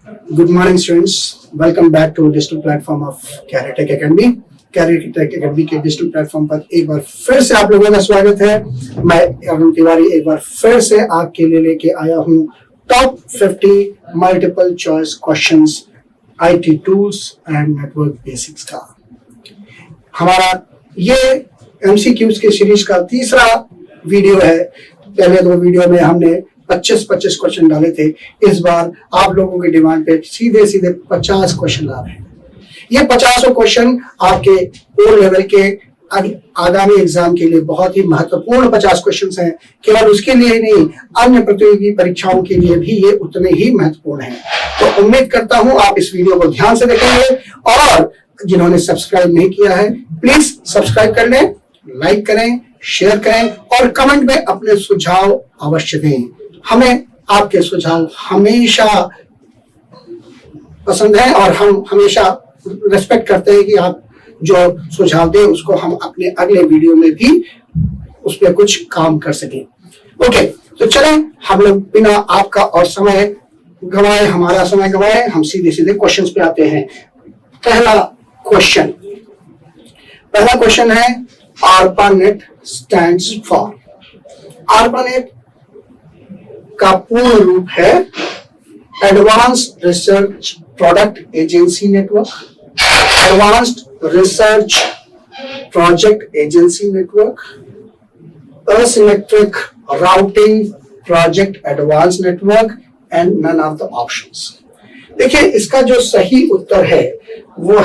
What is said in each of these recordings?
Good morning, students. Welcome back to digital platform of Career Tech Academy. Career Tech Academy के digital platform पर एक बार फिर से आप लोगों का स्वागत है। मैं अरुण तिवारी एक बार फिर से आपके लिए लेके आया हूँ top 50 multiple choice questions IT tools and network basics का। हमारा ये MCQs के सीरीज का तीसरा वीडियो है। पहले दो वीडियो में हमने 25 क्वेश्चन डाले थे। इस बार आप लोगों की डिमांड पे सीधे 50 क्वेश्चन ला रहे हैं। ये 50 क्वेश्चन आपके ओ लेवल के आगामी एग्जाम के लिए बहुत ही महत्वपूर्ण 50 क्वेश्चंस हैं। केवल उसके लिए ही नहीं, अन्य प्रतियोगी परीक्षाओं के लिए भी ये उतने ही महत्वपूर्ण हैं। तो उम्मीद करता हूं आप इस वीडियो को ध्यान से देखेंगे और जिन्होंने सब्सक्राइब नहीं किया है प्लीज सब्सक्राइब कर लें, लाइक करें, शेयर करें और कमेंट में अपने सुझाव अवश्य दें। हमें आपके सुझाव हमेशा पसंद है और हम हमेशा रेस्पेक्ट करते हैं कि आप जो सुझाव दें उसको हम अपने अगले वीडियो में भी उस पर कुछ काम कर सकें। ओके, तो चलें हम लोग बिना आपका और समय गवाए, हमारा समय गवाए, हम सीधे क्वेश्चंस पे आते हैं। पहला क्वेश्चन है ARPANET स्टैंड्स फॉर। ARPANET का पूर्ण रूप है advanced research product agency network, advanced research project agency network, asymmetric routing project advance network and none of the options. देखिए इसका जो सही उत्तर है वो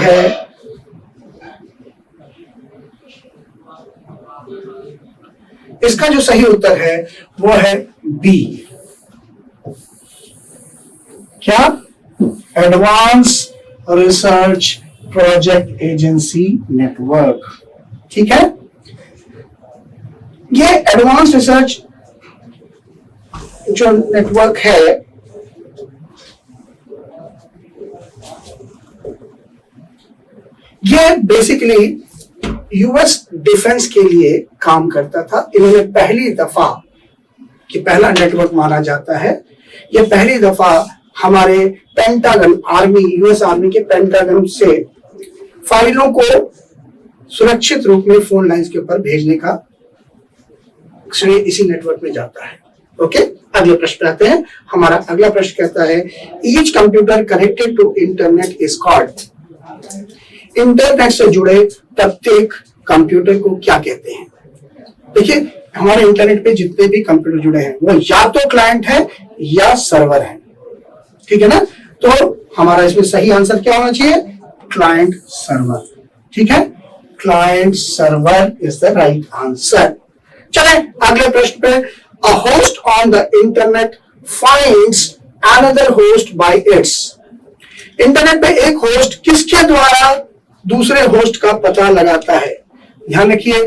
है बी। क्या? Advance research project agency network. ठीक है, ये एडवांस रिसर्च जो नेटवर्क है ये बेसिकली यूएस डिफेंस के लिए काम करता था। इन्होंने पहली दफा, कि पहला नेटवर्क माना जाता है, ये पहली दफा हमारे पेंटागन आर्मी, यूएस आर्मी के पेंटागन से फाइलों को सुरक्षित रूप में फोन लाइंस के ऊपर भेजने का श्रेय इसी नेटवर्क में जाता है। ओके, अगले प्रश्न पे आते हैं। हमारा अगला प्रश्न कहता है each computer connected to internet is called. Internet से जुड़े प्रत्येक कंप्यूटर को क्या कहते हैं? देखिए हमारे इंटरनेट पे जितने भी कंप्यूटर जुड़े हैं वो या तो क्लाइंट है या सर्वर है। ठीक है ना? तो हमारा इसमें सही आंसर क्या होना चाहिए? Client server. ठीक है, client server is the right answer. चले अगले प्रश्न पे। A host on the internet finds another host bye it's. Internet पे एक होस्ट किसके द्वारा दूसरे होस्ट का पता लगाता है? ध्यान रखिए,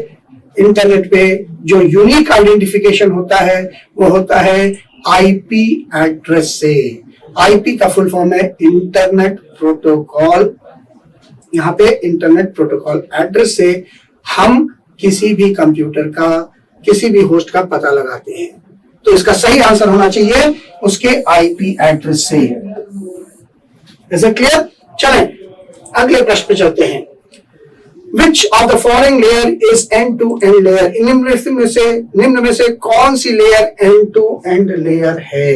इंटरनेट पे जो यूनिक आइडेंटिफिकेशन होता है वो होता है आईपी एड्रेस से। आईपी का फुल फॉर्म है इंटरनेट प्रोटोकॉल। यहाँ पे इंटरनेट प्रोटोकॉल एड्रेस से हम किसी भी कंप्यूटर का, किसी भी होस्ट का पता लगाते हैं। तो इसका सही आंसर होना चाहिए उसके आईपी एड्रेस से। Is it clear? चलें अगले प्रश्न पे चलते हैं। Which of the following layer is end-to-end layer? निम्न में से कौन सी लेयर end-to-end लेयर है?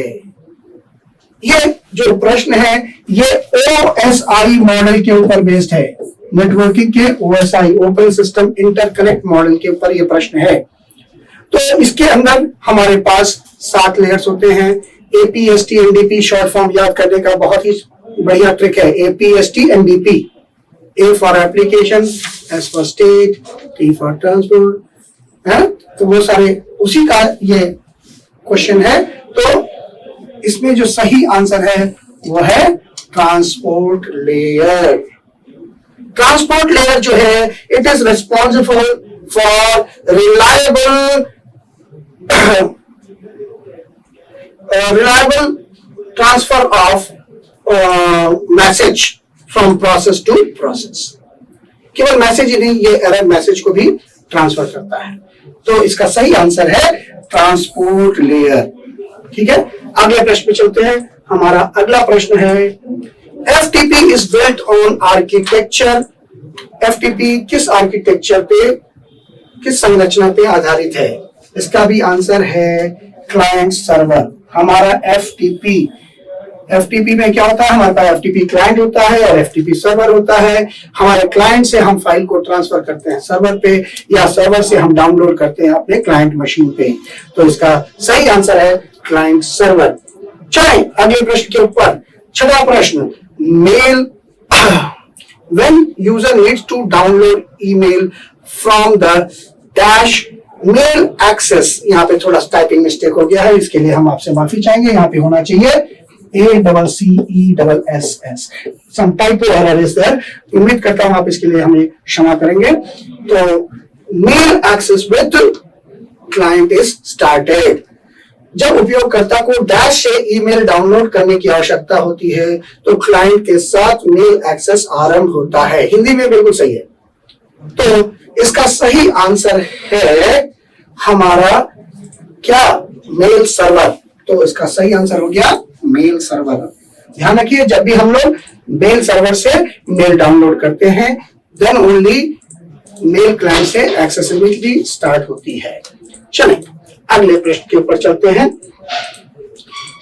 ये जो प्रश्न है ये OSI मॉडल के ऊपर बेस्ड है। नेटवर्किंग के OSI, open system interconnect model के ऊपर ये प्रश्न है। तो इसके अंदर हमारे पास 7 लेयर्स होते हैं। APST NDP शॉर्ट फॉर्म याद करने का बहुत ही बढ़िया ट्रिक है। APST NDP, A for application, S for state, T for transport, है? तो वो सारे उसी का ये क्वेश्चन है। तो इसमें जो सही आंसर है वो है ट्रांसपोर्ट लेयर। ट्रांसपोर्ट लेयर जो है it is responsible for reliable transfer of message from process to process. केवल मैसेज ही नहीं, ये एरर मैसेज को भी ट्रांसफर करता है। तो इसका सही आंसर है ट्रांसपोर्ट लेयर। ठीक है, अगले प्रश्न पे चलते हैं। हमारा अगला प्रश्न है FTP is built on architecture. FTP किस आर्किटेक्चर पे, किस संरचना पे आधारित है? इसका भी आंसर है क्लाइंट सर्वर। हमारा FTP में क्या होता है? हमारे पास FTP क्लाइंट होता है और FTP सर्वर होता है। हमारे क्लाइंट से हम फाइल को ट्रांसफर करते हैं सर्वर पे, या सर्वर से हम डाउनलोड करते हैं अपने क्लाइंट मशीन पे। तो इसका सही आंसर है क्लाइंट सर्वर। चलें अगले प्रश्न के ऊपर। छठा प्रश्न, mail when user needs to download email from the dash mail access, यहाँ पे थोड़ा टाइपिंग मिस्टेक हो गया है, इसके लिए हम आपसे माफी चाहेंगे। यहाँ पे होना चाहिए ACCESS, some typo error is there। उम्मीद करता हूं आप इसके लिए हमें क्षमा करेंगे। तो mail access with client is started. जब उपयोगकर्ता को डैश से ईमेल डाउनलोड करने की आवश्यकता होती है तो क्लाइंट के साथ मेल एक्सेस आरंभ होता है। हिंदी में बिल्कुल सही है। तो इसका सही आंसर है हमारा क्या? Mail server. तो इसका सही आंसर हो गया मेल सर्वर। ध्यान रखिए, जब भी हम लोग मेल सर्वर से मेल डाउनलोड करते हैं देन ओनली मेल क्लाइंट से एक्सेसिबिलिटी स्टार्ट होती है। चलें अगले प्रश्न के ऊपर चलते हैं।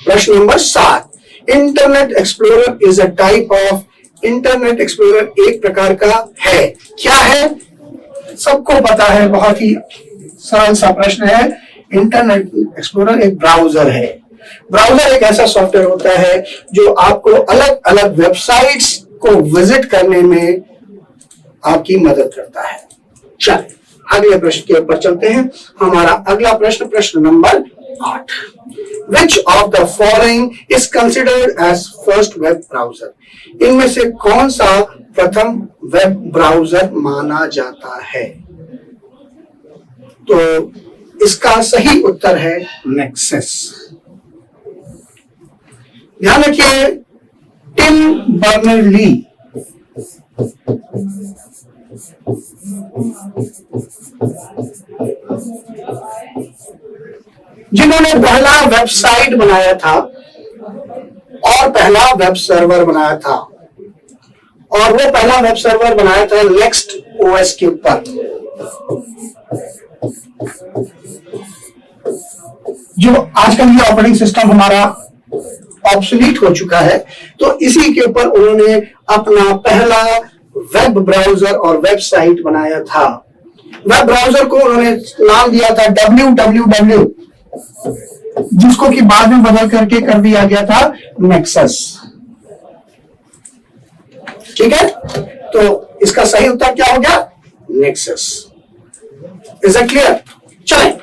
प्रश्न number 7, internet explorer is a type of. Internet explorer एक प्रकार का है। क्या है? सबको पता है, बहुत ही सरल सा प्रश्न है। इंटरनेट एक्सप्लोरर एक ब्राउजर है। ब्राउजर एक ऐसा सॉफ्टवेयर होता है जो आपको अलग अलग वेबसाइट्स को विजिट करने में आपकी मदद करता है। चलिए अगले प्रश्न के ऊपर चलते हैं। हमारा अगला प्रश्न, प्रश्न नंबर 8, which of the following is considered as first web browser. इनमें से कौन सा प्रथम वेब ब्राउजर माना जाता है? तो इसका सही उत्तर है नेक्सस। ध्यान रखिए, टिम बर्नर्स-ली जिन्होंने पहला वेबसाइट बनाया था और पहला वेब सर्वर बनाया था, और वो पहला वेब सर्वर बनाया था नेक्स्ट ओएस के ऊपर। जो आजकल ये ऑपरेटिंग सिस्टम हमारा ऑब्सोलीट हो चुका है, तो इसी के ऊपर उन्होंने अपना पहला वेब ब्राउजर और वेबसाइट बनाया था। वेब ब्राउजर को उन्होंने नाम दिया था www, जिसको कि बाद में बदल करके कर दिया गया था नेक्सस। ठीक है, तो इसका सही उत्तर क्या हो गया? नेक्सस। Is it clear? चलें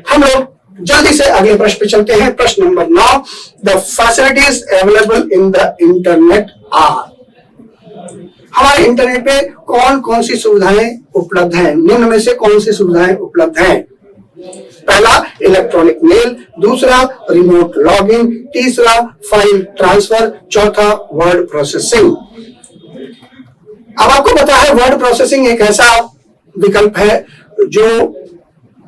हम लोग जल्दी से अगले प्रश्न पे चलते हैं। प्रश्न नंबर 9, the facilities available in the internet are. हमारे इंटरनेट पे कौन कौन सी सुविधाएं उपलब्ध हैं? निम्न में से कौन सी सुविधाएं उपलब्ध हैं? पहला इलेक्ट्रॉनिक मेल, दूसरा रिमोट लॉगिन, तीसरा फाइल ट्रांसफर, चौथा वर्ड प्रोसेसिंग। अब आपको पता है वर्ड प्रोसेसिंग एक ऐसा विकल्प है जो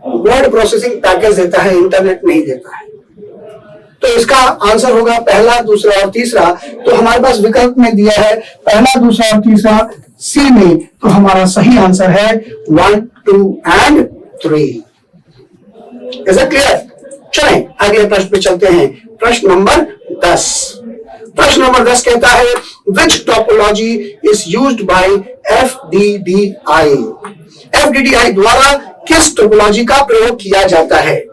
वर्ड प्रोसेसिंग पैकेज देता है, इंटरनेट नहीं देता है। तो इसका आंसर होगा पहला, दूसरा और तीसरा। तो हमारे पास विकल्प में दिया है पहला, दूसरा और तीसरा सी में, तो हमारा सही आंसर है 1, 2 एंड 3। Is it clear? चलें अगले प्रश्न पे चलते हैं। प्रश्न नंबर 10। प्रश्न नंबर 10 कहता है which topology is used by FDDI। FDDI द्वारा किस टोपोलॉजी का प्रयोग किया जाता है?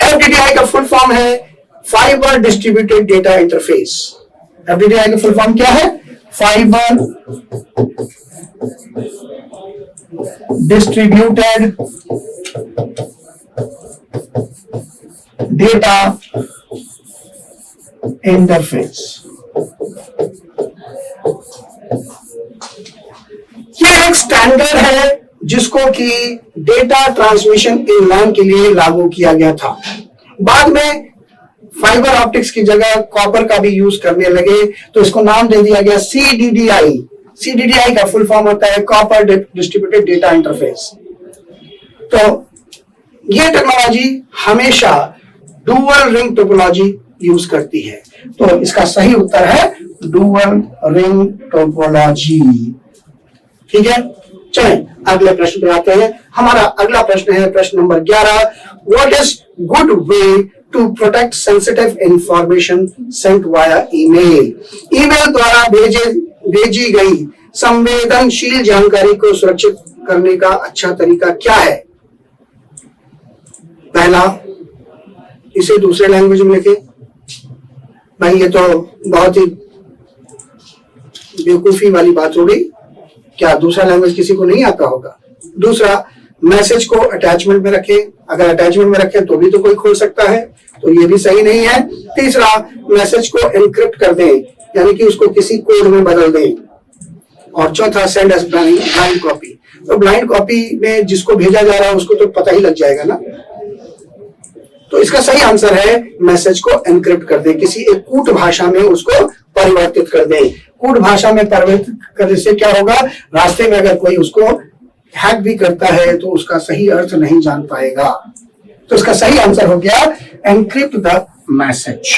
FDDI का फुल फॉर्म है fibre distributed data interface. FDDI का फुल फॉर्म क्या है? Fibre distributed data interface. यह एक स्टैंडर्ड है जिसको कि डेटा ट्रांसमिशन इन लैन के लिए लागू किया गया था। बाद में फाइबर ऑप्टिक्स की जगह कॉपर का भी यूज करने लगे, तो इसको नाम दे दिया गया CDDI। CDDI का फुल फॉर्म होता है कॉपर डिस्ट्रीब्यूटेड डेटा इंटरफेस। तो ये टेक्नोलॉजी हमेशा डुअल रिंग टोपोलॉजी यूज करती है। तो इसका सही उत्तर है डुअल रिंग टोपोलॉजी। ठीक है, चलें अगले प्रश्न पे आते हैं। हमारा अगला प्रश्न है प्रश्न नंबर 11। What is good way to protect sensitive information sent via email? Email द्वारा भेजी गई संवेदनशील जानकारी को सुरक्षित करने का अच्छा तरीका क्या है? पहला, इसे दूसरे लैंग्वेज में लिखे। भाई ये तो बहुत ही बेवकूफी वाली बात हो गई, क्या दूसरा लैंग्वेज किसी को नहीं आता होगा? दूसरा, मैसेज को अटैचमेंट में रखें। अगर अटैचमेंट में रखें तो भी तो कोई खोल सकता है, तो ये भी सही नहीं है। तीसरा, मैसेज को एनक्रिप्ट कर दें, यानी कि उसको किसी कोड में बदल दें। और चौथा, सेंड एज ब्लाइंड कॉपी। तो ब्लाइंड कॉपी में जिसको भेजा जा रहा है उसको तो पता ही लग जाएगा ना। तो इसका सही आंसर है मैसेज को एनक्रिप्ट कर दें, किसी एक कूट भाषा में उसको परिवर्तित कर दें। कूट भाषा में परिवर्तित करने से क्या होगा, रास्ते में अगर कोई उसको हैक भी करता है तो उसका सही अर्थ नहीं जान पाएगा। तो इसका सही आंसर हो गया एनक्रिप्ट द मैसेज।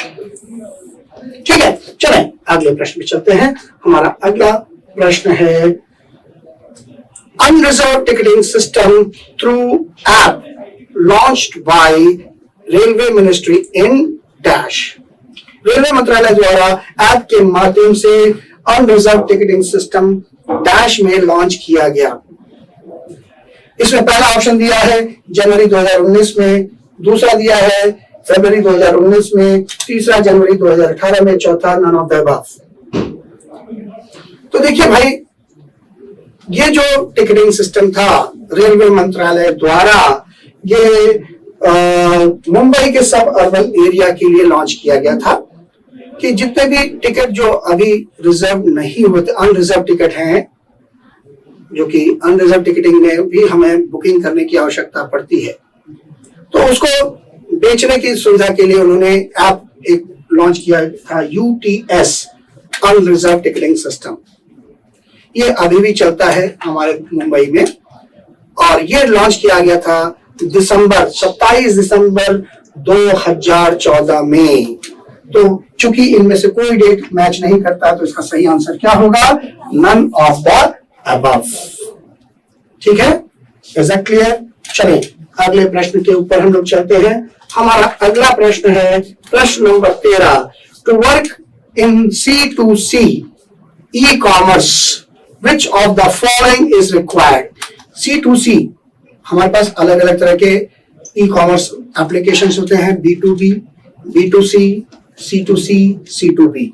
ठीक है, चलें अगले प्रश्न पे चलते हैं। हमारा अगला प्रश्न है unreserved ticketing system through app launched by railway ministry in dash. Railway मंत्रालय द्वारा ऐप के माध्यम से अनरिजर्व टिकटिंग सिस्टम डैश में लॉन्च किया गया। इसमें पहला ऑप्शन दिया है जनवरी 2019 में, दूसरा दिया है फरवरी 2019 में, तीसरा जनवरी 2018 में, चौथा नन ऑफ द अबव। तो देखिए भाई, ये जो टिकटिंग सिस्टम था रेलवे मंत्रालय द्वारा, ये मुंबई के सब अर्बन एरिया के लिए लॉन्च किया गया था कि जितने भी टिकट जो अभी रिजर्व नहीं होते, अनरिजर्व टिकट हैं, जो कि अनरिजर्व टिकटिंग में भी हमें बुकिंग करने की आवश्यकता पड़ती है, तो उसको बेचने की सुविधा के लिए उन्होंने ऐप एक लॉन्च किया था, UTS अनरिजर्व टिकटिंग सिस्टम। ये अभी भी चलता है हमारे मुंबई में, और ये लॉन्च किया गया था 27 दिसंबर 2014 में। तो चूंकि इनमें से कोई डेट मैच नहीं करता, तो इसका सही आंसर क्या होगा? None of the above. ठीक है, इज दैट क्लियर? चलिए अगले प्रश्न के ऊपर हम लोग चलते हैं। हमारा अगला प्रश्न है प्रश्न नंबर 13। To work in C2C e commerce which of the following is required? C2C, हमारे पास अलग अलग तरह के ई कॉमर्स एप्लीकेशंस होते हैं, B2B, B2C, C2C, C2B।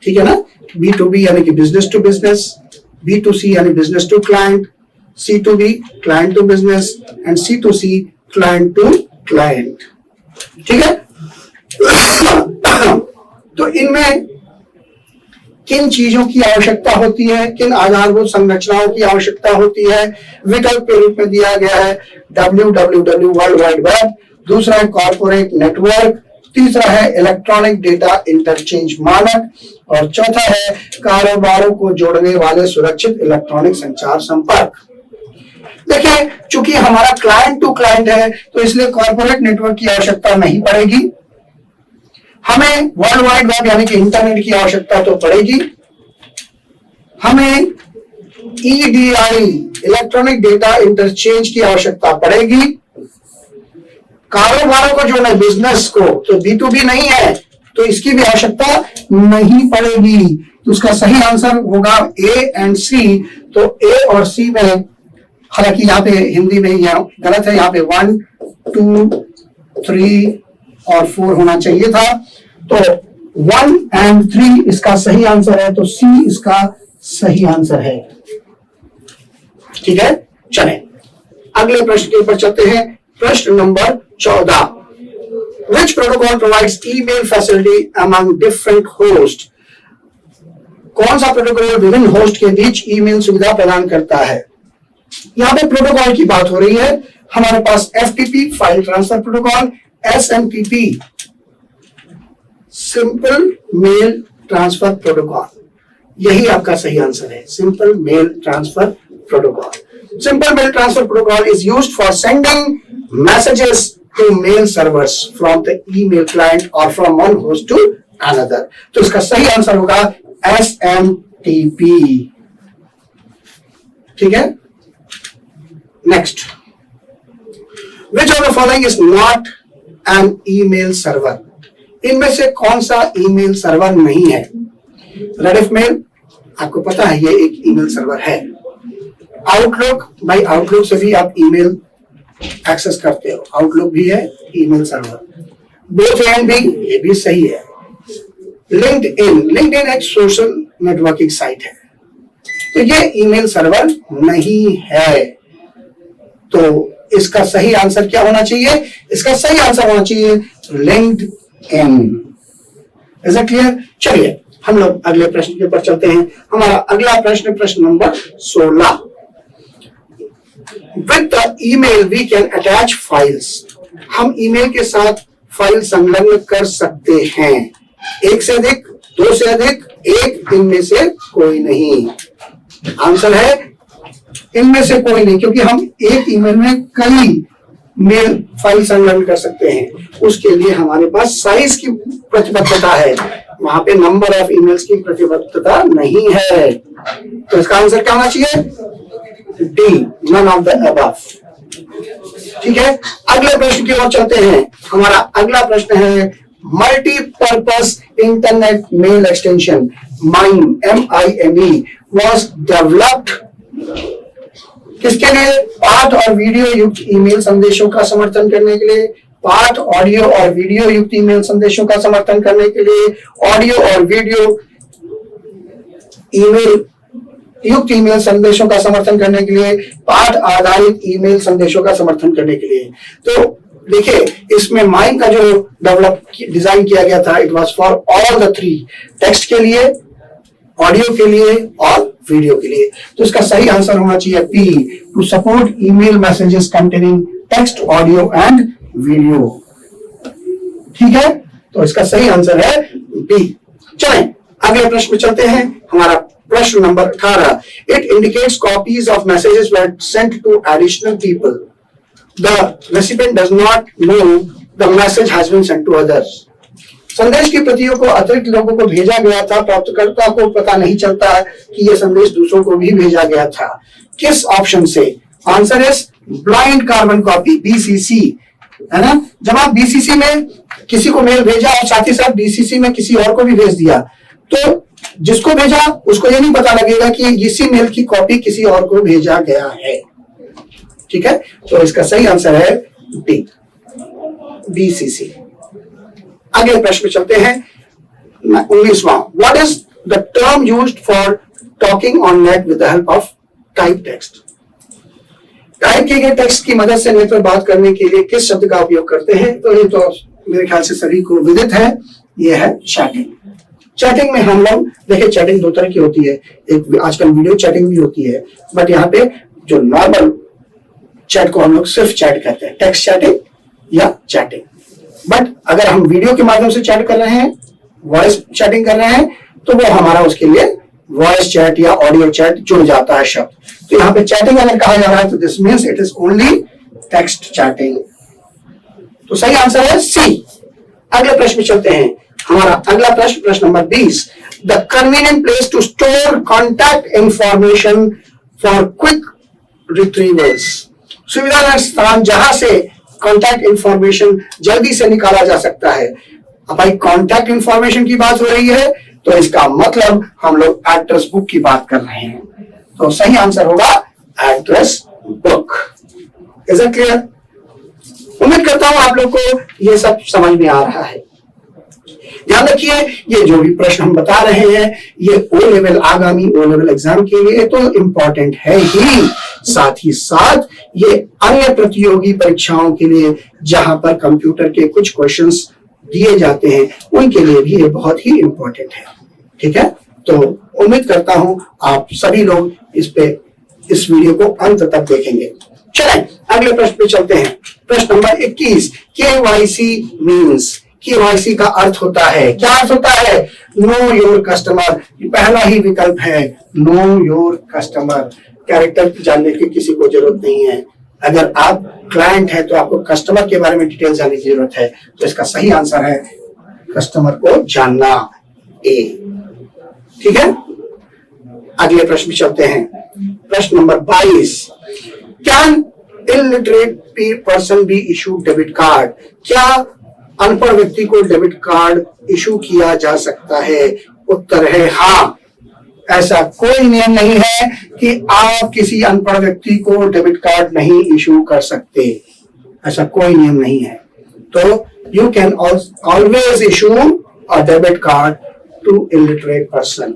ठीक है ना? B2B यानी कि बिजनेस टू बिजनेस, B2C यानी business to client, C2B client to business, and C2C client to client. ठीक है? तो इनमें किन चीजों की आवश्यकता होती है, किन आधारभूत संरचनाओं की आवश्यकता होती है? विकल्प के रूप में दिया गया है www वर्ल्ड वाइड वेब, दूसरा है कॉर्पोरेट नेटवर्क, तीसरा है इलेक्ट्रॉनिक डेटा इंटरचेंज मानक, और चौथा है कारोबारों को जोड़ने वाले सुरक्षित इलेक्ट्रॉनिक संचार संपर्क। देखिए, चूंकि हमारा क्लाइंट टू क्लाइंट है, तो इसलिए कॉर्पोरेट नेटवर्क की आवश्यकता नहीं पड़ेगी। हमें वर्ल्ड वाइड वेब यानी कि इंटरनेट की आवश्यकता तो पड़ेगी। हमें EDI इलेक्ट्रॉनिक डेटा इंटरचेंज की आवश्यकता पड़ेगी। कारोबारों को जोड़ना, बिजनेस को, तो B2B नहीं है, तो इसकी भी आवश्यकता नहीं पड़ेगी। तो उसका सही आंसर होगा A एंड C। तो A और C में, हालांकि यहाँ पे हिंदी में यहाँ गलत है, यहाँ पे 1, 2, 3 और 4 होना चाहिए था। तो 1 एंड 3 इसका सही आंसर है, तो C इसका सही आंसर है। ठीक है, चलें अगले प्रश्न के ऊपर चलते हैं। प्रश्न number 14। Which protocol provides email facility among different hosts? कौन सा प्रोटोकॉल विभिन्न होस्ट के बीच ईमेल सुविधा प्रदान करता है? यहाँ पे प्रोटोकॉल की बात हो रही है। हमारे पास FTP file transfer protocol, SMTP simple mail transfer protocol, यही आपका सही आंसर है, simple mail transfer protocol. Simple mail transfer protocol is used for sending messages to mail servers from the email client or from one host to another. तो इसका सही answer होगा SMTP। ठीक है, next, which of the following is not an email server? इनमें से कौन सा ईमेल सर्वर नहीं है? रेडिफ मेल, आपको पता है ये एक ईमेल सर्वर है। आउटलुक, भाई आउटलुक से भी आप ईमेल एक्सेस करते हो, आउटलुक भी है ईमेल सर्वर। बोथ एंड भी, ये भी सही है। लिंक्डइन, लिंक्डइन एक सोशल नेटवर्किंग साइट है, तो ये ईमेल सर्वर नहीं है। तो इसका सही आंसर क्या होना चाहिए? इसका सही आंसर होना चाहिए लिंक्डइन। Is it clear? चलिए हम लोग अगले प्रश्न के ऊपर चलते हैं। हमारा अगला प्रश्न, प्रश्न नंबर 16। With the email we can attach files. हम ईमेल के साथ फाइल संलग्न कर सकते हैं। एक से अधिक, दो से अधिक, एक, इनमें से कोई नहीं। आंसर है इनमें से कोई नहीं, क्योंकि हम एक ईमेल में कई मेल फाइल संलग्न कर सकते हैं। उसके लिए हमारे पास साइज की प्रतिबद्धता है, वहां पे नंबर ऑफ ईमेल्स की प्रतिबद्धता नहीं है। तो इसका आंसर क्या होना चाहिए? D, none of the above. ठीक है, अगले प्रश्न की ओर चलते हैं। हमारा अगला प्रश्न है multipurpose internet mail extension MIME, MIME was developed किसके लिए? पाठ और वीडियो युक्त ईमेल संदेशों का समर्थन करने के लिए, पाठ, ऑडियो और वीडियो युक्त ईमेल संदेशों का समर्थन करने के लिए, ऑडियो और वीडियो ईमेल युक्त ईमेल संदेशों का समर्थन करने के लिए, पाठ आधारित ईमेल संदेशों का समर्थन करने के लिए। तो देखिए, इसमें माइम का जो डेवलप डिजाइन किया गया था, it was for all the three, text के लिए, ऑडियो के लिए और वीडियो के लिए। तो इसका सही आंसर होना चाहिए P, to support email messages containing text, audio and video. ठीक है, तो इसका सही आंसर है बी। चलें अगले प्रश्न में चलते हैं। हमारा प्रश्न नंबर 18। It indicates copies of messages were sent to additional people, the recipient does not know the message has been sent to others. संदेश की प्रतियों को अतिरिक्त लोगों को भेजा गया था, प्राप्तकर्ता को पता नहीं चलता कि यह संदेश दूसरों को भी भेजा गया था। किस ऑप्शन से? Answer is blind carbon copy, BCC, है ना। जब आप BCC में किसी को मेल भेजा और साथ ही साथ BCC में किसी और को भी भेज दिया, तो जिसको भेजा उसको ये नहीं पता लगेगा कि इसी मेल की कॉपी किसी और को भेजा गया है। ठीक है, तो इसका सही आंसर है डी, BCC। अगले प्रश्न में चलते हैं 19वां। What is the term used for talking on net with the help of type text? Type किए गए टेक्स्ट की मदद से नेट पर बात करने के लिए किस शब्द का उपयोग करते हैं? तो ये तो मेरे ख्याल से सभी को विदित है, ये है चैटिंग। चैटिंग में हम लोग देखिए, चैटिंग दो तरह की होती है, एक आजकल वीडियो चैटिंग भी होती है, बट यहाँ पे जो नॉर्मल चैट को हम लोग सिर्फ चैट कहते हैं, टेक्स्ट चैटिंग या चैटिंग। बट अगर हम वीडियो के माध्यम से चैट कर रहे हैं, वॉइस चैटिंग कर रहे हैं, तो वो हमारा उसके लिए वॉइस चैट या ऑडियो चैट जुड़ जाता है शब्द। तो यहाँ पे चैटिंग अगर कहा जा रहा है तो this means it is only text chatting. तो सही आंसर है सी। अगले प्रश्न में चलते हैं। हमारा अगला प्रश्न, प्रश्न number 20। The convenient place to store contact information for quick retrievals. सुविधाजनक स्थान जहां से कॉन्टैक्ट इंफॉर्मेशन जल्दी से निकाला जा सकता है। अब भाई कॉन्टैक्ट इंफॉर्मेशन की बात हो रही है, तो इसका मतलब हम लोग एड्रेस बुक की बात कर रहे हैं। तो सही आंसर होगा address book. Is it clear? उम्मीद करता हूं आप लोग को ये सब समझ में आ रहा है। ध्यान रखिए, ये जो भी प्रश्न हम बता रहे हैं, ये ओ लेवल, आगामी ओ लेवल एग्जाम के लिए तो इम्पोर्टेंट है ही, साथ ही साथ ये अन्य प्रतियोगी परीक्षाओं के लिए जहां पर कंप्यूटर के कुछ क्वेश्चंस दिए जाते हैं, उनके लिए भी ये बहुत ही इम्पोर्टेंट है। ठीक है, तो उम्मीद करता हूं आप सभी लोग इस वीडियो को अंत तक देखेंगे। चलें अगले प्रश्न पे चलते हैं। प्रश्न नंबर 21। KYC मीन्स, KYC का अर्थ होता है, क्या अर्थ होता है? Know your customer. पहला ही विकल्प है नो योर कस्टमर। कैरेक्टर जानने की किसी को जरूरत नहीं है। अगर आप क्लाइंट है तो आपको कस्टमर के बारे में डिटेल जानने की जरूरत है। तो इसका सही आंसर है कस्टमर को जानना, ए। ठीक है, अगले प्रश्न में चलते हैं। प्रश्न नंबर 22, can illiterate person be issue debit card? क्या अनपढ़ व्यक्ति को डेबिट कार्ड इशू किया जा सकता है? उत्तर है हाँ। ऐसा कोई नियम नहीं है कि आप किसी अनपढ़ व्यक्ति को डेबिट कार्ड नहीं इशू कर सकते, ऐसा कोई नियम नहीं है। तो you can always issue a debit card to illiterate person.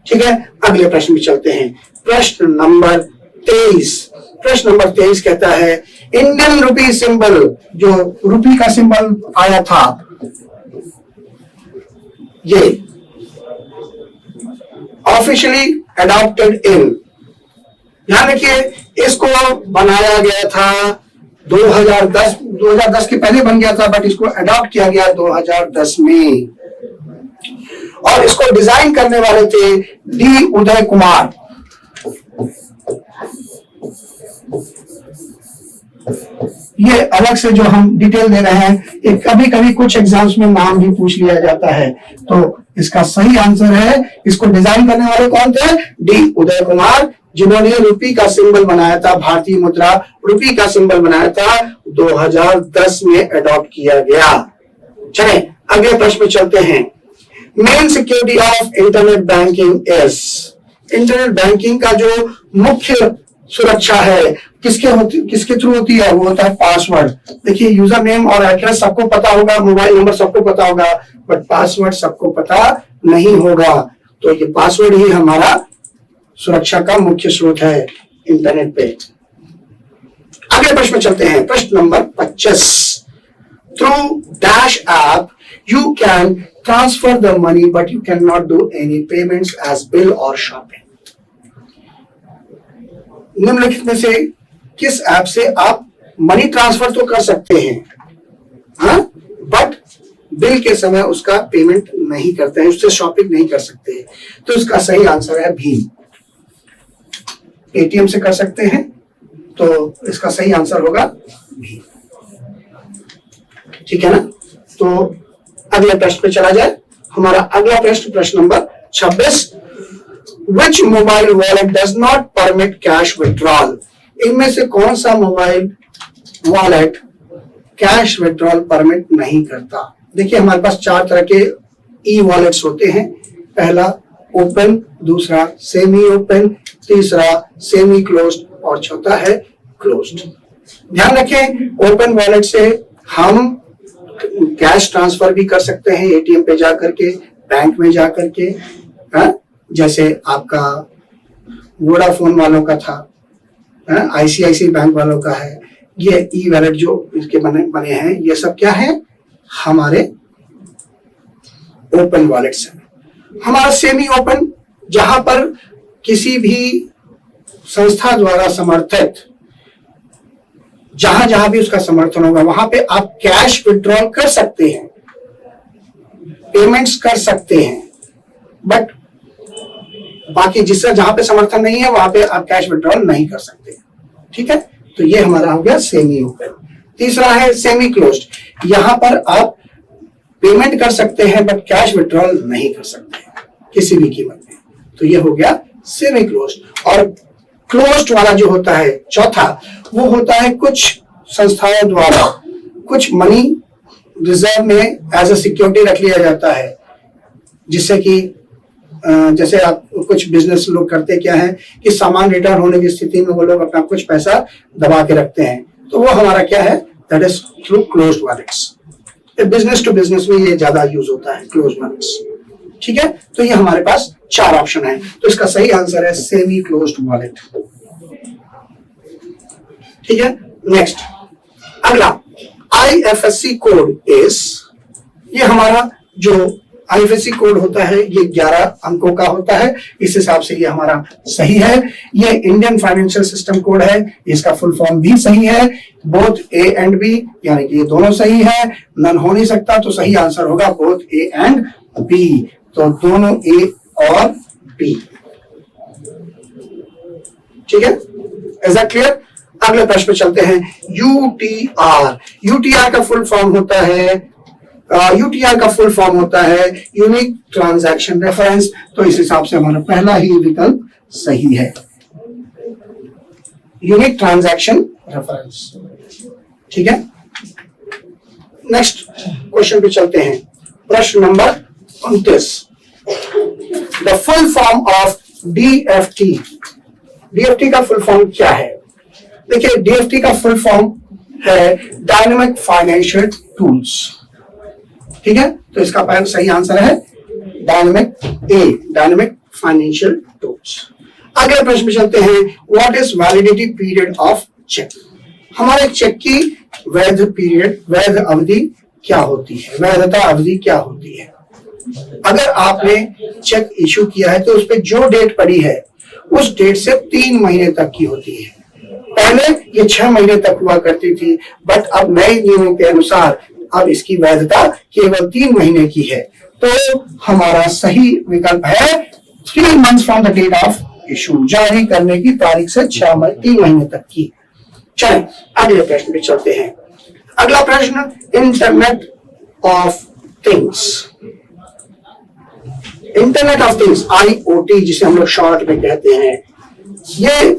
ठीक है, अगले प्रश्न में चलते हैं। प्रश्न नंबर 23। प्रश्न नंबर 23 कहता है इंडियन रुपी सिंबल, जो रुपी का सिंबल आया था, ये ऑफिशियली अडॉप्टेड इन, ध्यान रखिए, इसको बनाया गया था 2010 के पहले बन गया था, बट इसको अडॉप्ट किया गया 2010 में। और इसको डिजाइन करने वाले थे डी उदय कुमार। ये अलग से जो हम डिटेल दे रहे हैं, ये कभी कभी कुछ एग्जाम्स में नाम भी पूछ लिया जाता है, तो इसका सही आंसर है, इसको डिजाइन करने वाले कौन थे? डी उदय कुमार, जिन्होंने रुपी का सिंबल बनाया था, भारतीय मुद्रा रुपी का सिंबल बनाया था, 2010 में अडॉप्ट किया गया। चले अगले प्रश्न में चलते हैं। Main security of internet banking is, internet banking का जो मुख्य सुरक्षा है किसके थ्रू होती है? वो होता है पासवर्ड। देखिए, यूजर नेम और एड्रेस सबको पता होगा, मोबाइल नंबर सबको पता होगा, बट पासवर्ड सबको पता नहीं होगा। तो ये पासवर्ड ही हमारा सुरक्षा का मुख्य स्रोत है इंटरनेट पे। अगले प्रश्न में चलते हैं। प्रश्न नंबर 25। Through dash app you can transfer the money but you can not do any payments as bill और शॉपिंग। निम्नलिखित में से किस ऐप से आप मनी ट्रांसफर तो कर सकते हैं, हाँ, बट बिल के समय उसका पेमेंट नहीं करते हैं, उससे शॉपिंग नहीं कर सकते हैं? तो इसका सही आंसर है भीम। एटीएम से कर सकते हैं, तो इसका सही आंसर होगा भीम। ठीक है ना? तो अगले प्रश्न पे चला जाए। हमारा अगला प्रश्न, प्रश्न number 26। Which mobile wallet does not permit cash withdrawal? इनमें से कौन सा mobile wallet cash withdrawal permit नहीं करता? देखिए, हमारे पास 4 तरह के ई वॉलेट्स होते हैं। पहला ओपन, दूसरा सेमी ओपन, तीसरा सेमी क्लोज्ड और चौथा है क्लोज्ड। ध्यान रखें, ओपन वॉलेट से हम कैश ट्रांसफर भी कर सकते हैं, एटीएम पे जाकर के, बैंक में जाकर के, जैसे आपका वोडाफोन वालों का था, आईसीआईसी बैंक वालों का है। ये ई वॉलेट जो इसके बने हैं, ये सब क्या है? हमारे ओपन वॉलेट्स हैं। हमारा सेमी ओपन, जहां पर किसी भी संस्था द्वारा समर्थित, जहां जहां भी उसका समर्थन होगा, वहां पे आप कैश विड्रॉल कर सकते हैं, पेमेंट्स कर सकते हैं, बट बाकी जिससे जहां पे समर्थन नहीं है वहां पे आप कैश विड्रॉल नहीं कर सकते। ठीक है, तो ये हमारा हो गया सेमी ओपन। तीसरा है सेमी क्लोज्ड, यहां पर आप पेमेंट कर सकते हैं बट कैश विड्रॉल नहीं कर सकते किसी भी कीमत में, तो ये हो गया सेमी क्लोज्ड। और क्लोज्ड वाला जो होता है चौथा, वो होता है कुछ संस्थाओं द्वारा कुछ मनी रिजर्व में एज ए सिक्योरिटी रख लिया जाता है, जिससे कि जैसे आप कुछ बिजनेस लोग करते क्या है कि सामान रिटर्न होने की स्थिति में वो लोग अपना कुछ पैसा दबा के रखते हैं, तो वो हमारा क्या है? That is through closed wallets. Business to business में ये ज्यादा यूज होता है, क्लोज्ड वॉलेट्स। ठीक है, तो ये हमारे पास 4 ऑप्शन है, तो इसका सही आंसर है सेमी क्लोज्ड वॉलेट। ठीक है, नेक्स्ट अगला आईएफएससी कोड इज, ये हमारा जो आईएफएससी कोड होता है ये 11 अंकों का होता है, इस हिसाब से ये हमारा सही है। ये इंडियन फाइनेंशियल सिस्टम कोड है, इसका फुल फॉर्म भी सही है, बोथ ए एंड बी, यानी कि ये दोनों सही है, नन हो नहीं सकता, तो सही आंसर होगा बोथ ए एंड बी, तो दोनों ए और बी। ठीक है, इज दैट क्लियर? अगले प्रश्न पे चलते हैं। यूटीआर, यूटीआर का फुल फॉर्म होता है यूटीआर का फुल फॉर्म होता है यूनिक ट्रांजैक्शन रेफरेंस, तो इस हिसाब से हमारा पहला ही विकल्प सही है, यूनिक ट्रांजैक्शन रेफरेंस। ठीक है, नेक्स्ट क्वेश्चन पे चलते हैं। प्रश्न number 29, the full form of DFT. DFT का फुल फॉर्म क्या है? देखिए, डीएफटी का फुल फॉर्म है डायनेमिक फाइनेंशियल टूल्स। ठीक है, तो इसका पहला सही आंसर है डायनेमिक फाइनेंशियल टूल्स। अगले प्रश्न में चलते हैं, what is validity period of cheque. हमारे चेक की वैध अवधि क्या होती है, वैधता अवधि क्या होती है? अगर आपने चेक इशू किया है तो उस पर जो डेट पड़ी है उस डेट से 3 महीने तक की होती है। पहले ये 6 महीने तक हुआ करती थी, बट अब नए नियमों के अनुसार अब इसकी वैधता केवल 3 महीने की है। तो हमारा सही विकल्प है 3 months from the date of issue, जारी करने की तारीख से 3 महीने तक की। चलें अगले प्रश्न पे चलते हैं। अगला प्रश्न, internet of things. Internet of things, IoT जिसे हम लोग शॉर्ट में कहते हैं, ये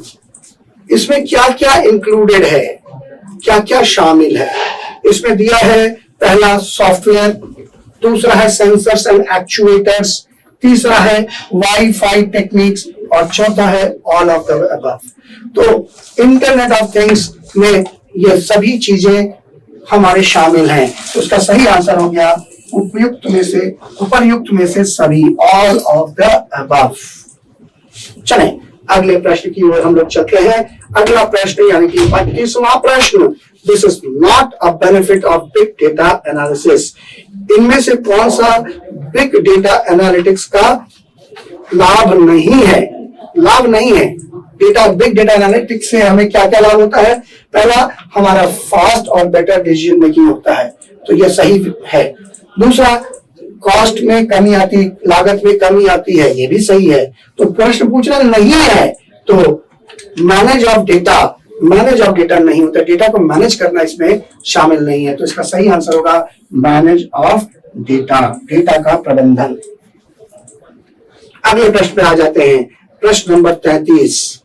इसमें क्या क्या इंक्लूडेड है, क्या क्या शामिल है? इसमें दिया है पहला सॉफ्टवेयर, दूसरा है सेंसर्स एंड एक्चुएटर्स, तीसरा है वाईफाई टेक्निक्स और चौथा है ऑल ऑफ द अबव। तो इंटरनेट ऑफ थिंग्स में ये सभी चीजें हमारे शामिल हैं। तो उसका सही आंसर हो गया उपर्युक्त में से सभी, ऑल ऑफ द अबव। चलें अगले प्रश्न की ओर हम लोग चलते हैं। अगला प्रश्न यानी कि 25वां प्रश्न, this is not a benefit of big data analysis. इनमें से कौन सा बिग डेटा एनालिटिक्स का लाभ नहीं है? बिग डेटा एनालिटिक्स से हमें क्या क्या लाभ होता है? पहला, हमारा फास्ट और बेटर डिसीजन मेकिंग होता है, तो यह सही है। दूसरा, कॉस्ट में कमी आती, लागत में कमी आती है, ये भी सही है। तो प्रश्न पूछना नहीं है तो मैनेज ऑफ डेटा नहीं होता, डेटा को मैनेज करना इसमें शामिल नहीं है। तो इसका सही आंसर होगा मैनेज ऑफ डेटा का प्रबंधन। अगले प्रश्न पे आ जाते हैं। प्रश्न number 33,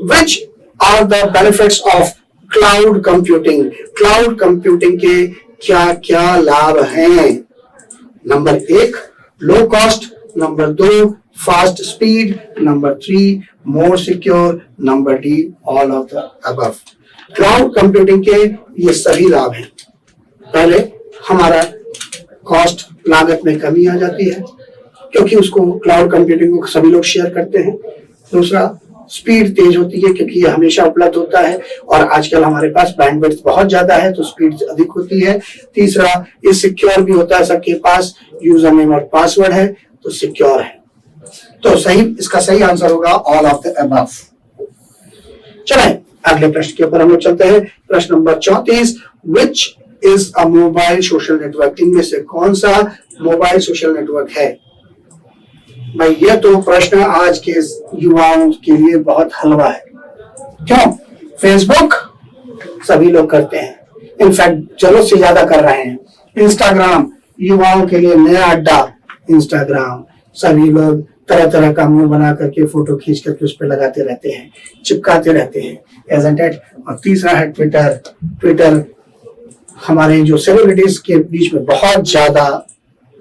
which are the benefits of cloud computing. Cloud computing के क्या क्या लाभ हैं? Number 1, low cost, number 2, fast speed, number 3, more secure, number D, all of the above. Cloud computing के ये सभी लाभ हैं। पहले, हमारा कॉस्ट, लागत में कमी आ जाती है क्योंकि उसको क्लाउड कंप्यूटिंग को सभी लोग शेयर करते हैं। दूसरा, स्पीड तेज होती है क्योंकि ये हमेशा उपलब्ध होता है और आजकल हमारे पास बैंडविड्थ बहुत ज्यादा है तो स्पीड अधिक होती है। तीसरा, ये सिक्योर भी होता है, सबके पास यूजर नेम और पासवर्ड है तो सिक्योर है। तो इसका सही आंसर होगा ऑल ऑफ द अबव। चलें अगले प्रश्न के ऊपर हम लोग चलते हैं। प्रश्न number 34, which is a mobile social network. इनमें से कौन सा मोबाइल सोशल नेटवर्क है? भाई ये तो प्रश्न आज के युवाओं के लिए बहुत हलवा है। क्यों? फेसबुक सभी लोग करते हैं, इनफैक्ट जरूरत से ज्यादा कर रहे हैं। इंस्टाग्राम युवाओं के लिए नया अड्डा, इंस्टाग्राम सभी लोग तरह तरह का मुंह बना करके फोटो खींच करके उस पर लगाते रहते हैं, चिपकाते रहते हैं, एजंट इट। और तीसरा है ट्विटर हमारे जो सेलिब्रिटीज के बीच में बहुत ज्यादा,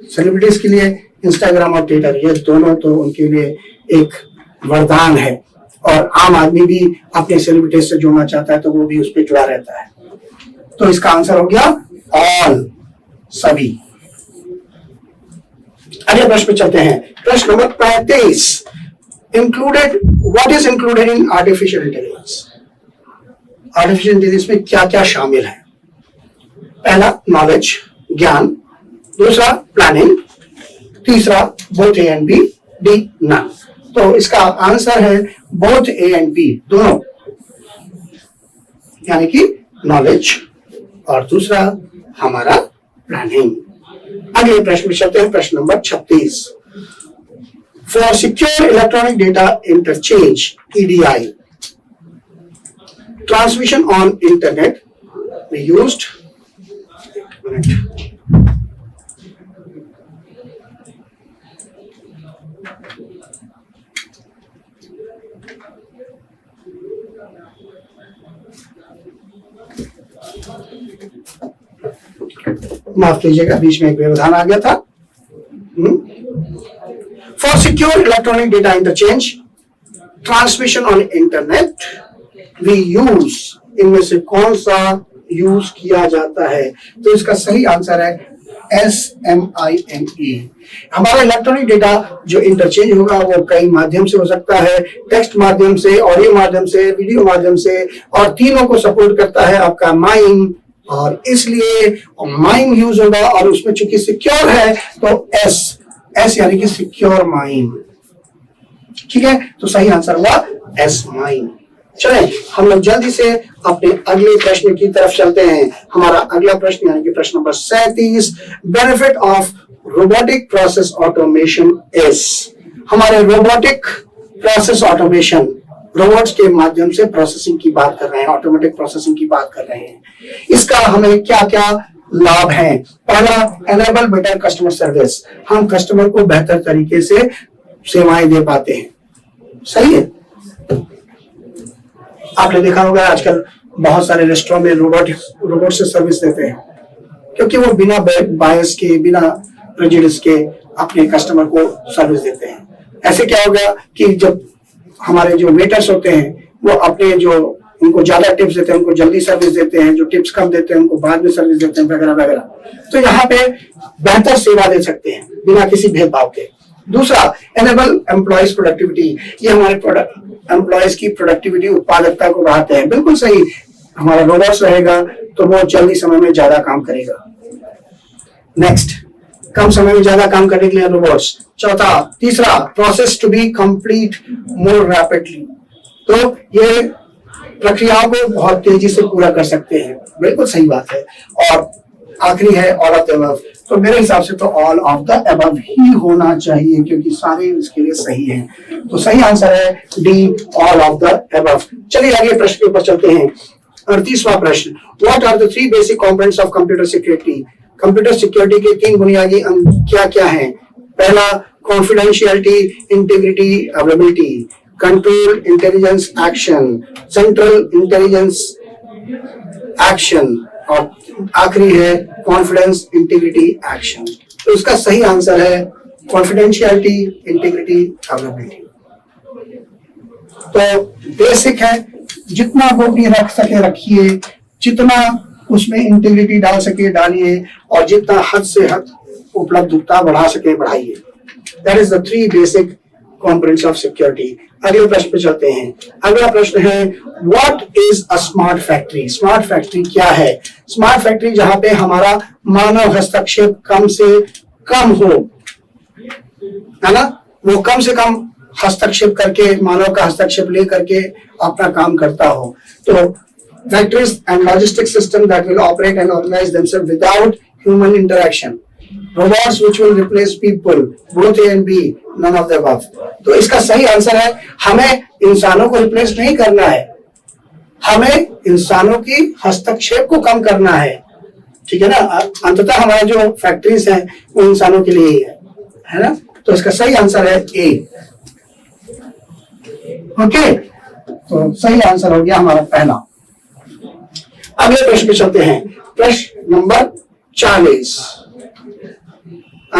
सेलिब्रिटीज के लिए इंस्टाग्राम और ट्विटर ये दोनों तो उनके लिए एक वरदान है और आम आदमी भी अपने सेलिब्रिटीज से जुड़ना चाहता है तो वो भी उस पर जुड़ा रहता है। तो इसका आंसर हो गया ऑल, सभी। अगले प्रश्न पे चलते हैं। प्रश्न number 35, what is included in artificial intelligence. Artificial intelligence में क्या क्या शामिल है? पहला, नॉलेज, ज्ञान। दूसरा, प्लानिंग। तीसरा, both A and B, D none. तो इसका आंसर है बोथ ए एंड बी, दोनों, यानी कि नॉलेज और दूसरा हमारा प्लानिंग। अगले प्रश्न में चलते हैं। प्रश्न number 36, for secure electronic data interchange EDI, transmission on internet we used माफ कीजिएगा, बीच में एक व्यवधान आ गया था। For secure electronic data interchange, transmission on internet, we use, इनमें से कौन सा यूज किया जाता है? तो इसका सही आंसर है SMIME। हमारा इलेक्ट्रॉनिक डेटा जो इंटरचेंज होगा वो कई माध्यम से हो सकता है, टेक्स्ट माध्यम से, ऑडियो माध्यम से, वीडियो माध्यम से, और तीनों को सपोर्ट करता है आपका माइम, और इसलिए माइम यूज होगा। और उसमें चूंकि सिक्योर है तो एस यानी कि सिक्योर माइम। ठीक है, तो सही आंसर हुआ एस माइम। चले हम लोग जल्दी से अपने अगले प्रश्न की तरफ चलते हैं। हमारा अगला प्रश्न यानी कि प्रश्न number 37, benefit of robotic process automation is. हमारे रोबोटिक प्रोसेस ऑटोमेशन, रोबोट्स के माध्यम से प्रोसेसिंग की बात कर रहे हैं, ऑटोमेटिक प्रोसेसिंग की बात कर रहे हैं। इसका हमें क्या क्या लाभ है? पहला, एनेबल बेटर कस्टमर सर्विस, हम कस्टमर को बेहतर तरीके से सेवाएं दे पाते हैं। सही है, आपने देखा होगा आजकल बहुत सारे रेस्टोरेंट में रोबोट से सर्विस देते हैं, क्योंकि वो बिना बायस के, बिना प्रेजुडिस के अपने कस्टमर को सर्विस देते हैं। ऐसे क्या होगा कि जब हमारे जो वेटर्स होते हैं वो अपने जो उनको ज्यादा टिप्स देते हैं, उनको जल्दी सर्विस देते हैं, जो टिप्स कम देते हैं उनको बाद में सर्विस देते हैं, वगैरह वगैरह। तो यहाँ पे बेहतर सेवा दे सकते हैं बिना किसी भेदभाव के। दूसरा, एनेबल एम्प्लॉयज प्रोडक्टिविटी, ये हमारे प्रोडक्ट एम्प्लॉयज की प्रोडक्टिविटी, उत्पादकता को बढ़ाते हैं। बिल्कुल सही, हमारा रोबोट्स रहेगा तो वो जल्दी समय में ज्यादा काम करेगा। नेक्स्ट, कम समय में ज्यादा काम करने के लिए रोबोट्स। चौथा, तीसरा, process to be complete more rapidly, तो ये प्रक्रियाओं को बहुत तेजी से पूरा कर सकते हैं। बिल्कुल सही बात है। और आखिरी है ऑल ऑफ द अबव, तो मेरे हिसाब से तो ऑल ऑफ द अबव ही होना चाहिए, क्योंकि सारे इसके लिए सही हैं। तो सही आंसर है D, all of the above. चलिए आगे प्रश्न के ऊपर चलते हैं। 38वां प्रश्न, what are the 3 basic components of computer security? Computer security के 3 बुनियादी अंग क्या क्या हैं? पहला, confidentiality, integrity, availability, control, intelligence, action, central intelligence, action, और आखिरी है कॉन्फिडेंस, इंटीग्रिटी, एक्शन। तो इसका सही आंसर है कॉन्फिडेंशियलिटी, इंटीग्रिटी, अवेलेबिलिटी। तो बेसिक है, जितना गोपनीय रख सके रखिए, जितना उसमें इंटीग्रिटी डाल सके डालिए, और जितना हद से हद उपलब्धता बढ़ा सके बढ़ाइए। That is the 3 basic components of security. अगले प्रश्न पे चलते हैं। अगला प्रश्न है, what is a smart factory? Smart factory क्या है? स्मार्ट फैक्ट्री जहां पे हमारा मानव हस्तक्षेप कम से कम हो, है ना, वो कम से कम हस्तक्षेप करके, मानव का हस्तक्षेप ले करके अपना काम करता हो। तो factories and logistic system that will operate and organise themselves without human interaction, robots which will replace people, both A and B, none of the above। तो इसका सही आंसर है, हमें इंसानों को रिप्लेस नहीं करना है, हमें इंसानों की हस्तक्षेप को कम करना है। ठीक है ना, अंततः हमारे जो फैक्ट्रीज हैं वो इंसानों के लिए ही है ना। तो इसका सही आंसर है ए। ओके, तो सही आंसर हो गया हमारा पहला। अगले प्रश्न पे चलते हैं। प्रश्न नंबर 40।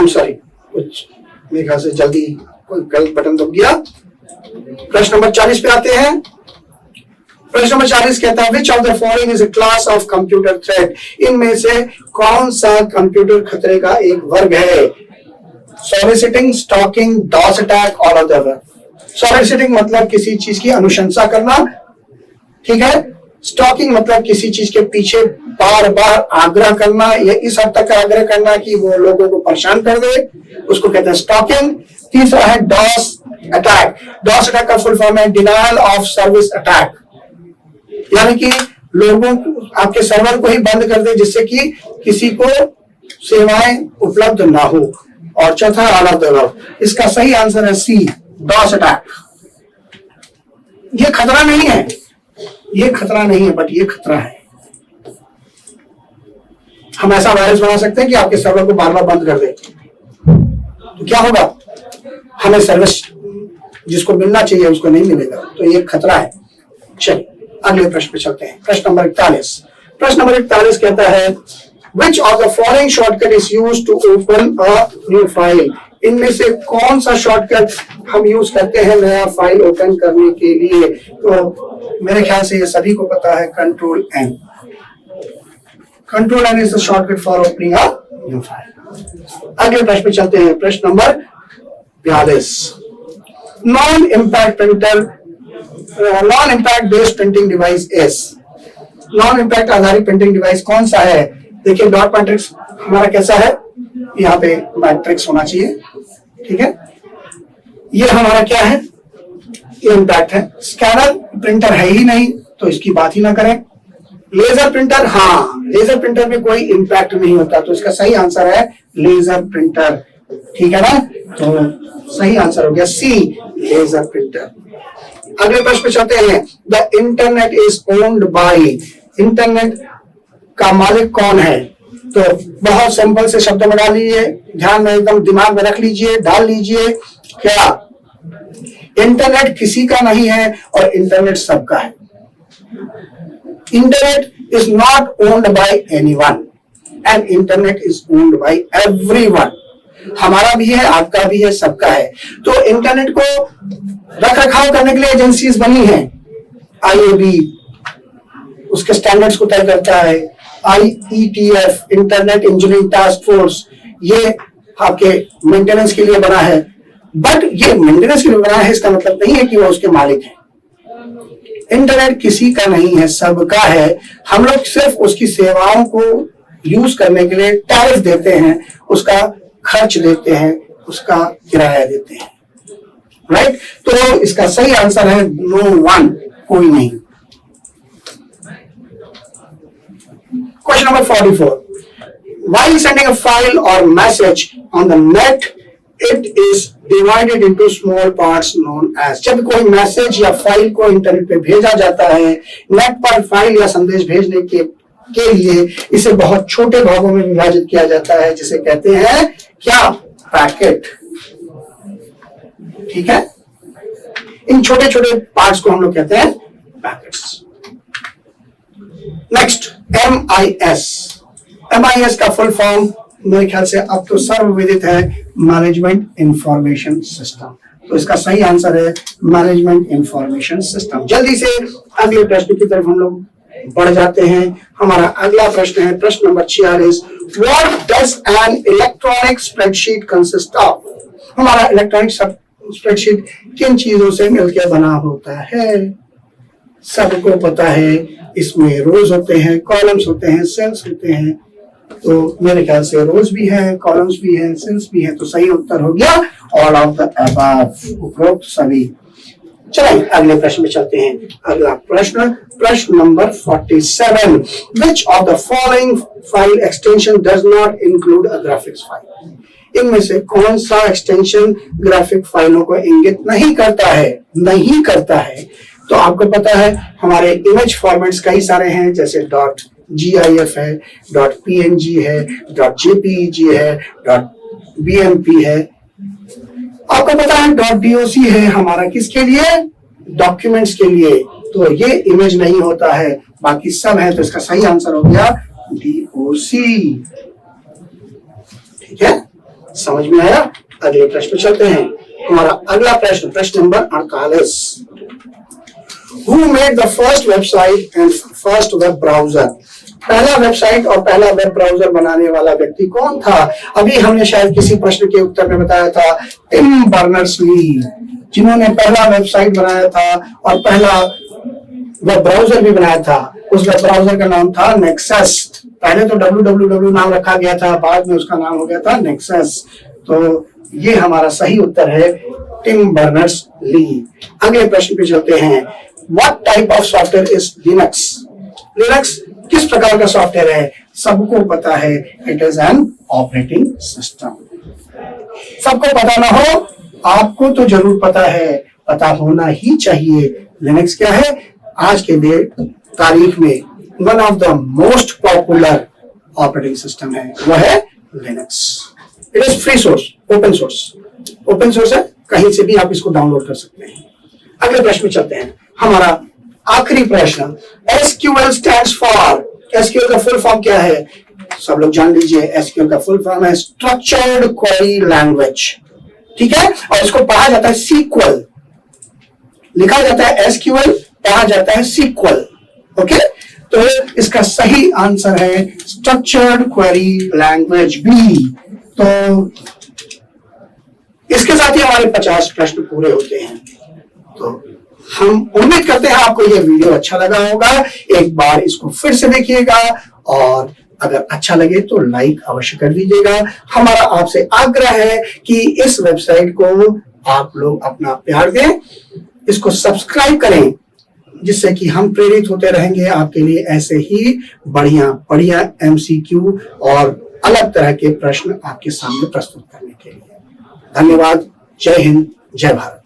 सॉरी, कुछ मेरे ख्याल से जल्दी कोई गलत बटन दब गया। प्रश्न नंबर 40 पे आते हैं। प्रश्न नंबर 40 कहता है, विच of the following is a class of computer threat? इनमें से कौन सा कंप्यूटर खतरे का एक वर्ग है? Soliciting, stalking, DoS attack, all of the above. Soliciting मतलब किसी चीज की अनुशंसा करना, ठीक है। स्टॉकिंग मतलब किसी चीज के पीछे बार बार आग्रह करना, या इस हद तक आग्रह करना कि वो लोगों को परेशान कर दे, उसको कहते हैं स्टॉकिंग। तीसरा है डॉस अटैक। डॉस अटैक का फुल फॉर्म है डिनायल ऑफ सर्विस अटैक, यानी कि लोगों को, आपके सर्वर को ही बंद कर दे जिससे कि किसी को सेवाएं उपलब्ध ना हो। और चौथा ऑल ऑफ द अबव। इसका सही आंसर है सी, डॉस अटैक। ये खतरा नहीं है, ये खतरा नहीं है, बट ये खतरा है। हम ऐसा वायरस बना सकते हैं कि आपके सर्वर को बार बार बंद कर दे, तो क्या होगा? हमें सर्विस जिसको मिलना चाहिए उसको नहीं मिलेगा, तो ये खतरा है। चलिए अगले प्रश्न पे चलते हैं। प्रश्न नंबर 41। प्रश्न नंबर 41 कहता है, Which of the following shortcut is used to open a new file? इनमें से कौन सा शॉर्टकट हम यूज करते हैं नया फाइल ओपन करने के लिए? तो मेरे ख्याल से ये सभी को पता है, control N. Control N is the shortcut for opening a new file. अगले प्रश्न पे चलते हैं. प्रश्न number 42. Non impact printer, non impact based printing device is. Non impact आधारित प्रिंटिंग डिवाइस कौन सा है? देखिए डॉट मैट्रिक्स हमारा कैसा है, यहाँ पे मैट्रिक्स होना चाहिए. ठीक है, ये हमारा क्या है, ये इम्पैक्ट है. स्कैनर प्रिंटर है ही नहीं तो इसकी बात ही ना करें. लेजर प्रिंटर, हाँ लेजर प्रिंटर में कोई इम्पैक्ट नहीं होता, तो इसका सही आंसर है लेजर प्रिंटर. ठीक है ना, तो सही आंसर हो गया सी, लेजर प्रिंटर. अगले प्रश्न पे चलते हैं. The internet is owned by. Internet का मालिक कौन है? तो बहुत सिंपल से शब्दों में डाल लीजिए, ध्यान में एकदम दिमाग में रख लीजिए, डाल लीजिए. क्या इंटरनेट किसी का नहीं है और इंटरनेट सबका है. Internet is not owned by anyone and internet is owned by everyone. हमारा भी है, आपका भी है, सबका है. तो इंटरनेट को रख रखाव करने के लिए एजेंसीज बनी है. IAB उसके स्टैंडर्ड्स को तय करता है. IETF internet engineering task force, ये आपके मेंटेनेंस के लिए बना है. बट ये मेंटेनेंस के लिए बना है इसका मतलब नहीं है कि वो उसके मालिक है. इंटरनेट किसी का नहीं है, सबका है. हम लोग सिर्फ उसकी सेवाओं को यूज करने के लिए टैरिफ देते हैं, उसका खर्च देते हैं, उसका किराया देते हैं. राइट, तो इसका सही आंसर है नो वन, कोई नहीं. Question number 44. While sending a file or message on the net, it is divided into small parts known as. जब कोई मैसेज या फाइल को इंटरनेट पे भेजा जाता है, नेट पर फाइल या संदेश भेजने के लिए इसे बहुत छोटे भागों में विभाजित किया जाता है, जिसे कहते हैं क्या? पैकेट. ठीक है, इन छोटे छोटे पार्ट्स को हम लोग कहते हैं पैकेट्स. Next, MIS. MIS का फुल फॉर्म मेरे ख्याल से अब तो सर्वविदित है, मैनेजमेंट इंफॉर्मेशन सिस्टम. तो इसका सही आंसर है मैनेजमेंट इंफॉर्मेशन सिस्टम. जल्दी से अगले प्रश्न की तरफ हम लोग बढ़ जाते हैं. हमारा अगला प्रश्न है प्रश्न number 46. What does an electronic spreadsheet consist of? हमारा इलेक्ट्रॉनिक स्प्रेडशीट किन चीजों से मिलकर बना होता है? सबको पता है, इसमें रोज होते हैं, कॉलम्स होते हैं, सेल्स होते हैं. तो मेरे ख्याल से रोज भी है, कॉलम्स भी है, सेल्स भी है, तो सही उत्तर हो गया ऑल ऑफ द अबव, उपरोक्त सभी. चलिए अगले प्रश्न में चलते हैं. अगला प्रश्न, प्रश्न number 47. Which of the following file extension does not include a graphics file? इनमें से कौन सा एक्सटेंशन ग्राफिक फाइलों को इंगित नहीं करता है? नहीं करता है. तो आपको पता है हमारे इमेज फॉर्मेट्स कई सारे हैं, जैसे .gif है, .png है, .jpeg है, .bmp है. आपको पता है .doc है हमारा किसके लिए? डॉक्यूमेंट्स के लिए. तो ये इमेज नहीं होता है, बाकी सब है. तो इसका सही आंसर हो गया DOC. ठीक है, समझ में आया? अगले प्रश्न पे चलते हैं. हमारा अगला प्रश्न, प्रश्न number 48. Who made the first website and first web browser? पहला वेबसाइट और पहला वेब ब्राउजर बनाने वाला व्यक्ति कौन था? अभी हमने शायद किसी प्रश्न के उत्तर में बताया था, टिम बर्नर्स-ली, जिन्होंने पहला वेबसाइट बनाया था और पहला वेब ब्राउजर भी बनाया था. उस वेब ब्राउजर का नाम था नेक्सस. पहले तो www नाम रखा गया था, बाद में उसका नाम हो गया था नेक्सस. तो ये हमारा सही उत्तर है टिम बर्नर्स-ली. अगले प्रश्न पे चलते हैं. What type of software is Linux? Linux किस प्रकार का सॉफ्टवेयर है? सबको पता है, it is an operating system. सबको पता ना हो, आपको तो जरूर पता है, पता होना ही चाहिए. लिनक्स क्या है? आज के तारीख में one of the most popular operating system है, वह है Linux. It is free source, open source. Open source है, कहीं से भी आप इसको डाउनलोड कर सकते हैं. अगले प्रश्न में चलते हैं. हमारा आखिरी प्रश्न, SQL स्टैंड्स फॉर. SQL का फुल फॉर्म क्या है? सब लोग जान लीजिए, एसक्यूएल का फुल फॉर्म है स्ट्रक्चर्ड क्वेरी लैंग्वेज, ठीक है। और इसको पढ़ा जाता है सीक्वल, लिखा जाता है एसक्यूएल, पढ़ा जाता है सीक्वल, ओके। तो इसका सही आंसर है स्ट्रक्चर्ड क्वेरी लैंग्वेज बी। तो इसके साथ ही हमारे 50 प्रश्न पूरे होते हैं। तो हम उम्मीद करते हैं आपको यह वीडियो अच्छा लगा होगा। एक बार इसको फिर से देखिएगा और अगर अच्छा लगे तो लाइक अवश्य कर दीजिएगा। हमारा आपसे आग्रह है कि इस वेबसाइट को आप लोग अपना प्यार दें, इसको सब्सक्राइब करें, जिससे कि हम प्रेरित होते रहेंगे आपके लिए ऐसे ही बढ़िया बढ़िया MCQ और अलग तरह के प्रश्न आपके सामने प्रस्तुत करने के लिए। धन्यवाद। जय हिंद, जय भारत।